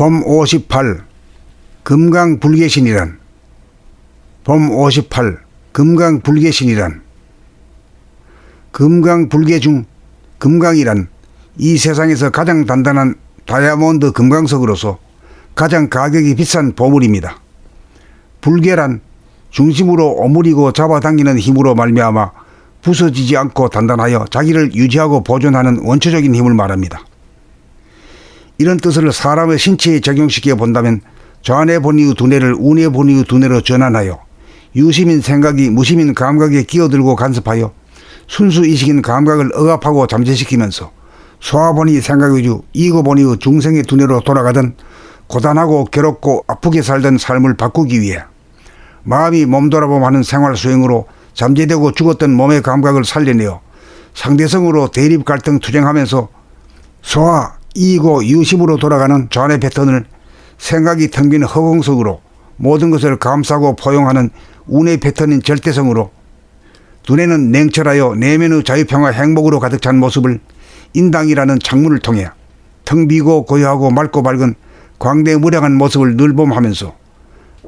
범 58 금강불개신이란. 범 58 금강불개신이란. 금강불개 중 금강이란 이 세상에서 가장 단단한 다이아몬드 금강석으로서 가장 가격이 비싼 보물입니다. 불개란 중심으로 오므리고 잡아당기는 힘으로 말미암아 부서지지 않고 단단하여 자기를 유지하고 보존하는 원초적인 힘을 말합니다. 이런 뜻을 사람의 신체에 적용시켜 본다면 좌뇌 본의의 두뇌를 우뇌 본의의 두뇌로 전환하여 유심인 생각이 무심인 감각에 끼어들고 간섭하여 순수이식인 감각을 억압하고 잠재시키면서 소아본의 생각의 주 이고본의의 중생의 두뇌로 돌아가던 고단하고 괴롭고 아프게 살던 삶을 바꾸기 위해 마음이 몸돌아봄 하는 생활 수행으로 잠재되고 죽었던 몸의 감각을 살려내어 상대성으로 대립 갈등 투쟁하면서 소아 이고 유심으로 돌아가는 좌뇌 패턴을 생각이 텅 빈 허공석으로 모든 것을 감싸고 포용하는 우뇌 패턴인 절대성으로 두뇌는 냉철하여 내면의 자유평화 행복으로 가득 찬 모습을 인당이라는 창문을 통해 텅 비고 고요하고 맑고 밝은 광대무량한 모습을 늘봄하면서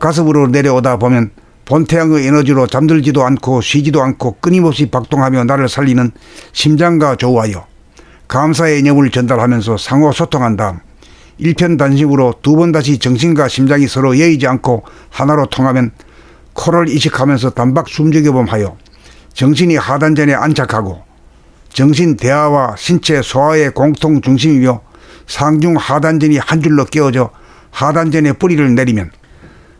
가슴으로 내려오다 보면 본태양의 에너지로 잠들지도 않고 쉬지도 않고 끊임없이 박동하며 나를 살리는 심장과 조우하여 감사의 이념을 전달하면서 상호 소통한 다음 일편단심으로 두 번 다시 정신과 심장이 서로 여의지 않고 하나로 통하면 코를 이식하면서 단박 숨죽여봄하여 정신이 하단전에 안착하고 정신 대하와 신체 소화의 공통 중심이며 상중 하단전이 한 줄로 끼어져 하단전의 뿌리를 내리면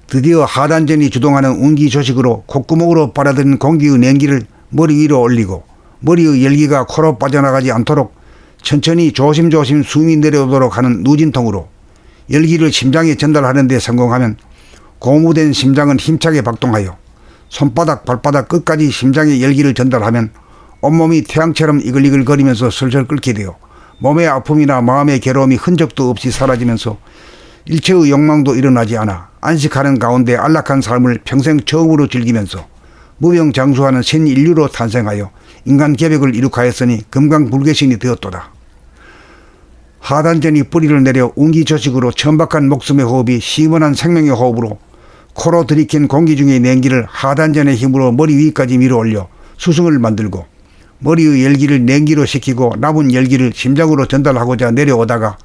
드디어 하단전이 주동하는 운기 조식으로 콧구멍으로 빨아들인 공기의 냉기를 머리 위로 올리고 머리의 열기가 코로 빠져나가지 않도록 천천히 조심조심 숨이 내려오도록 하는 누진통으로 열기를 심장에 전달하는 데 성공하면 고무된 심장은 힘차게 박동하여 손바닥 발바닥 끝까지 심장에 열기를 전달하면 온몸이 태양처럼 이글이글거리면서 슬슬 끓게 되어 몸의 아픔이나 마음의 괴로움이 흔적도 없이 사라지면서 일체의 욕망도 일어나지 않아 안식하는 가운데 안락한 삶을 평생 처음으로 즐기면서 무병장수하는 신인류로 탄생하여 인간 계획을 이룩하였으니 금강불개신이 되었도다. 하단전이 뿌리를 내려 운기조식으로 천박한 목숨의 호흡이 시원한 생명의 호흡으로 코로 들이킨 공기 중의 냉기를 하단전의 힘으로 머리 위까지 밀어 올려 수승을 만들고 머리의 열기를 냉기로 식히고 남은 열기를 심장으로 전달하고자 내려오다가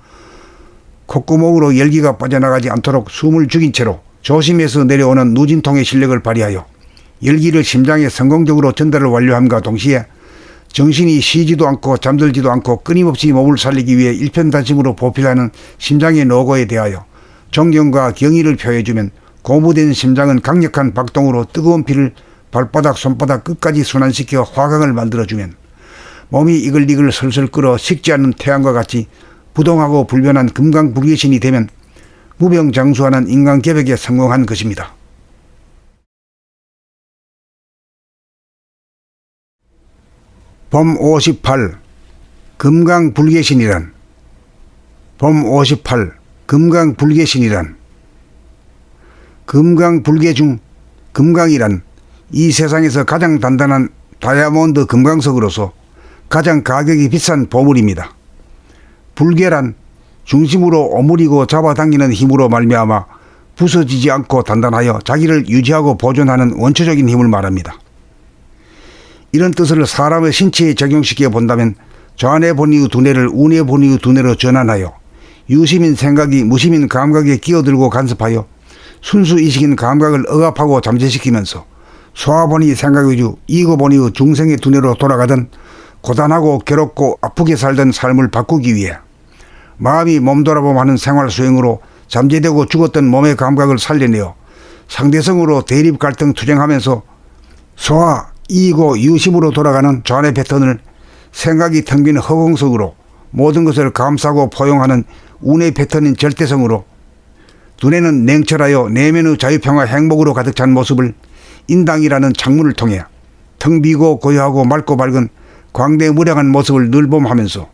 콧구멍으로 열기가 빠져나가지 않도록 숨을 죽인 채로 조심해서 내려오는 누진통의 실력을 발휘하여 열기를 심장에 성공적으로 전달을 완료함과 동시에 정신이 쉬지도 않고 잠들지도 않고 끊임없이 몸을 살리기 위해 일편단심으로 보필하는 심장의 노고에 대하여 존경과 경의를 표해주면 고무된 심장은 강력한 박동으로 뜨거운 피를 발바닥 손바닥 끝까지 순환시켜 화강을 만들어주면 몸이 이글이글 슬슬 끓어 식지 않는 태양과 같이 부동하고 불변한 금강불개신이 되면 무병장수하는 인간 계획에 성공한 것입니다. 범 58 금강불개신이란. 범 58 금강불개신이란. 금강불개 중 금강이란 이 세상에서 가장 단단한 다이아몬드 금강석으로서 가장 가격이 비싼 보물입니다. 불개란 중심으로 오므리고 잡아당기는 힘으로 말미암아 부서지지 않고 단단하여 자기를 유지하고 보존하는 원초적인 힘을 말합니다. 이런 뜻을 사람의 신체에 적용시켜 본다면 좌뇌 본의의 두뇌를 우뇌 본의의 두뇌로 전환하여 유심인 생각이 무심인 감각에 끼어들고 간섭하여 순수이식인 감각을 억압하고 잠재시키면서 소아본의 생각의 주 이고본의의 중생의 두뇌로 돌아가던 고단하고 괴롭고 아프게 살던 삶을 바꾸기 위해 마음이 몸돌아봄 하는 생활 수행으로 잠재되고 죽었던 몸의 감각을 살려내어 상대성으로 대립 갈등 투쟁하면서 소아 이고 유심으로 돌아가는 좌뇌 패턴을 생각이 텅 빈 허공석으로 모든 것을 감싸고 포용하는 우뇌 패턴인 절대성으로 두뇌는 냉철하여 내면의 자유평화 행복으로 가득 찬 모습을 인당이라는 창문을 통해 텅 비고 고요하고 맑고 밝은 광대무량한 모습을 늘봄하면서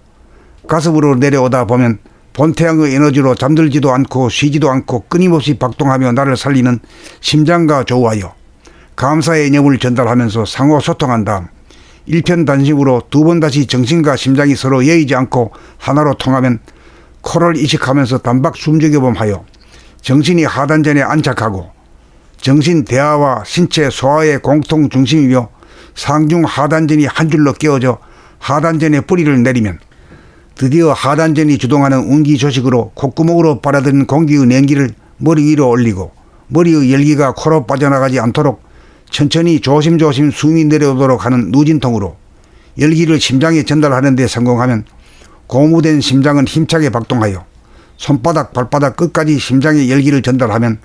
가슴으로 내려오다 보면 본태양의 에너지로 잠들지도 않고 쉬지도 않고 끊임없이 박동하며 나를 살리는 심장과 조우하여 감사의 이념을 전달하면서 상호 소통한 다음 일편단심으로 두 번 다시 정신과 심장이 서로 여의지 않고 하나로 통하면 코를 이식하면서 단박 숨죽여봄하여 정신이 하단전에 안착하고 정신 대하와 신체 소화의 공통 중심이며 상중 하단전이 한 줄로 끼어져 하단전에 뿌리를 내리면 드디어 하단전이 주동하는 운기 조식으로 콧구멍으로 빨아들인 공기의 냉기를 머리 위로 올리고 머리의 열기가 코로 빠져나가지 않도록 천천히 조심조심 숨이 내려오도록 하는 누진통으로 열기를 심장에 전달하는 데 성공하면 고무된 심장은 힘차게 박동하여 손바닥 발바닥 끝까지 심장에 열기를 전달하면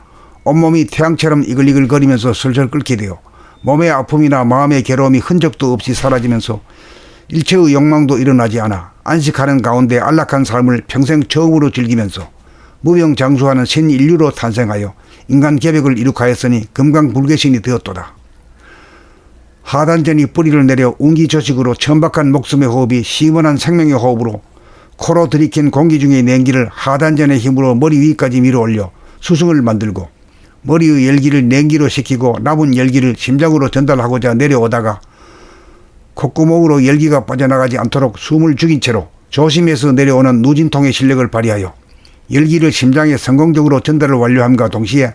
온몸이 태양처럼 이글이글거리면서 슬슬 끓게 되어 몸의 아픔이나 마음의 괴로움이 흔적도 없이 사라지면서 일체의 욕망도 일어나지 않아 안식하는 가운데 안락한 삶을 평생 처음으로 즐기면서 무병장수하는 신인류로 탄생하여 인간 계백을 이룩하였으니 금강불개신이 되었도다. 하단전이 뿌리를 내려 운기조식으로 천박한 목숨의 호흡이 시원한 생명의 호흡으로 코로 들이킨 공기 중의 냉기를 하단전의 힘으로 머리 위까지 밀어 올려 수승을 만들고 머리의 열기를 냉기로 식히고 남은 열기를 심장으로 전달하고자 내려오다가 콧구멍으로 열기가 빠져나가지 않도록 숨을 죽인 채로 조심해서 내려오는 누진통의 실력을 발휘하여 열기를 심장에 성공적으로 전달을 완료함과 동시에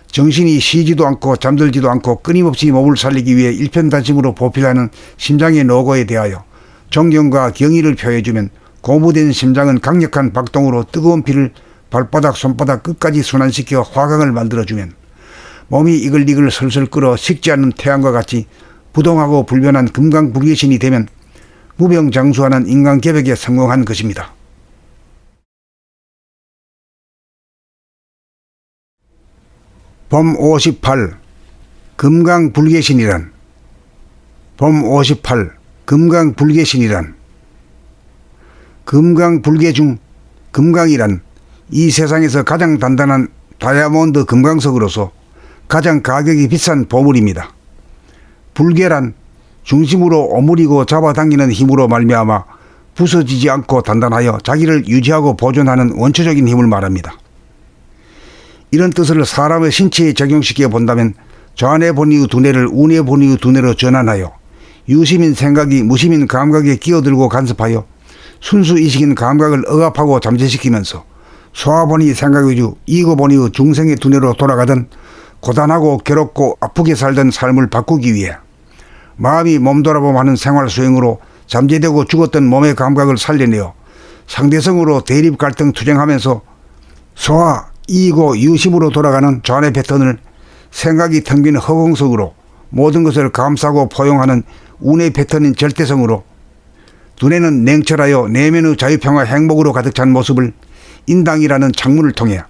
정신이 쉬지도 않고 잠들지도 않고 끊임없이 몸을 살리기 위해 일편단심으로 보필하는 심장의 노고에 대하여 존경과 경의를 표해주면 고무된 심장은 강력한 박동으로 뜨거운 피를 발바닥 손바닥 끝까지 순환시켜 화강을 만들어주면 몸이 이글이글 슬슬 끓어 식지 않는 태양과 같이 부동하고 불변한 금강불개신이 되면 무병장수하는 인간 계백에 성공한 것입니다. 봄 58 금강불개신이란 봄 58 금강불개신이란 금강불개 중 금강이란 이 세상에서 가장 단단한 다이아몬드 금강석으로서 가장 가격이 비싼 보물입니다. 불개란 중심으로 오므리고 잡아당기는 힘으로 말미암아 부서지지 않고 단단하여 자기를 유지하고 보존하는 원초적인 힘을 말합니다. 이런 뜻을 사람의 신체에 적용시켜 본다면 좌뇌 본의의 두뇌를 우뇌 본의의 두뇌로 전환하여 유심인 생각이 무심인 감각에 끼어들고 간섭하여 순수이식인 감각을 억압하고 잠재시키면서 소화본의 생각의 이고본의의 중생의 두뇌로 돌아가던 고단하고 괴롭고 아프게 살던 삶을 바꾸기 위해 마음이 몸돌아봄 하는 생활 수행으로 잠재되고 죽었던 몸의 감각을 살려내어 상대성으로 대립 갈등 투쟁하면서 소화, 이고 유심으로 돌아가는 좌뇌 패턴을 생각이 텅 빈 허공석으로 모든 것을 감싸고 포용하는 우뇌 패턴인 절대성으로 두뇌는 냉철하여 내면의 자유평화 행복으로 가득 찬 모습을 인당이라는 창문을 통해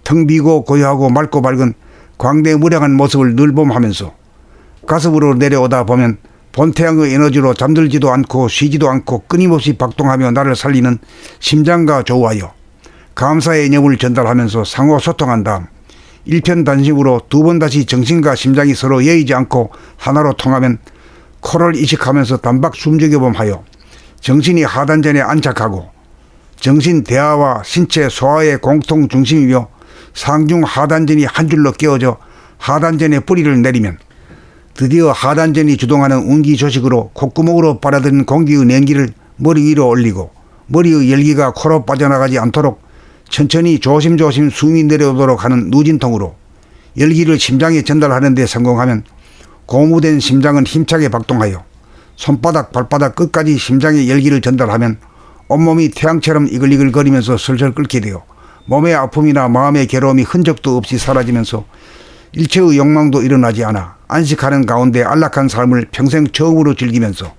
텅 비고 고요하고 맑고 밝은 광대무량한 모습을 늘봄하면서 가슴으로 내려오다 보면 본태양의 에너지로 잠들지도 않고 쉬지도 않고 끊임없이 박동하며 나를 살리는 심장과 조우하여 감사의 이념을 전달하면서 상호 소통한 다음 일편단심으로 두 번 다시 정신과 심장이 서로 예의지 않고 하나로 통하면 코를 이식하면서 단박 숨죽여봄하여 정신이 하단전에 안착하고 정신 대하와 신체 소화의 공통 중심이며 상중 하단전이 한 줄로 끼어져 하단전에 뿌리를 내리면 드디어 하단전이 주동하는 운기 조식으로 콧구멍으로 빨아들인 공기의 냉기를 머리 위로 올리고 머리의 열기가 코로 빠져나가지 않도록 천천히 조심조심 숨이 내려오도록 하는 누진통으로 열기를 심장에 전달하는 데 성공하면 고무된 심장은 힘차게 박동하여 손바닥 발바닥 끝까지 심장에 열기를 전달하면 온몸이 태양처럼 이글이글거리면서 슬슬 끓게 되어 몸의 아픔이나 마음의 괴로움이 흔적도 없이 사라지면서 일체의 욕망도 일어나지 않아 안식하는 가운데 안락한 삶을 평생 처음으로 즐기면서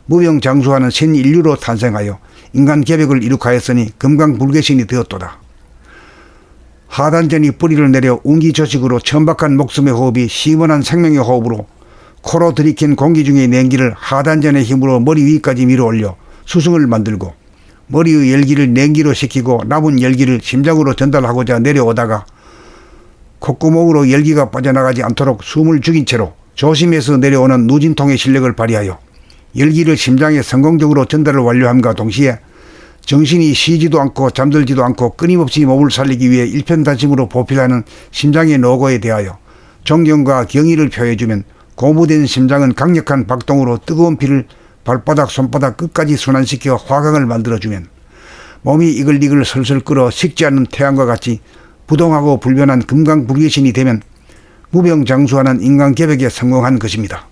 무병장수하는 신인류로 탄생하여 인간 계백을 이룩하였으니 금강불개신이 되었도다. 하단전이 뿌리를 내려 운기조식으로 천박한 목숨의 호흡이 시원한 생명의 호흡으로 코로 들이킨 공기 중의 냉기를 하단전의 힘으로 머리 위까지 밀어 올려 수승을 만들고 머리의 열기를 냉기로 식히고 남은 열기를 심장으로 전달하고자 내려오다가 콧구멍으로 열기가 빠져나가지 않도록 숨을 죽인 채로 조심해서 내려오는 누진통의 실력을 발휘하여 열기를 심장에 성공적으로 전달을 완료함과 동시에 정신이 쉬지도 않고 잠들지도 않고 끊임없이 몸을 살리기 위해 일편단심으로 보필하는 심장의 노고에 대하여 존경과 경의를 표해주면 고무된 심장은 강력한 박동으로 뜨거운 피를 발바닥 손바닥 끝까지 순환시켜 화강을 만들어주면 몸이 이글이글 설설 끓어 식지 않는 태양과 같이 부동하고 불변한 금강불개신이 되면 무병장수하는 인간계백에 성공한 것입니다.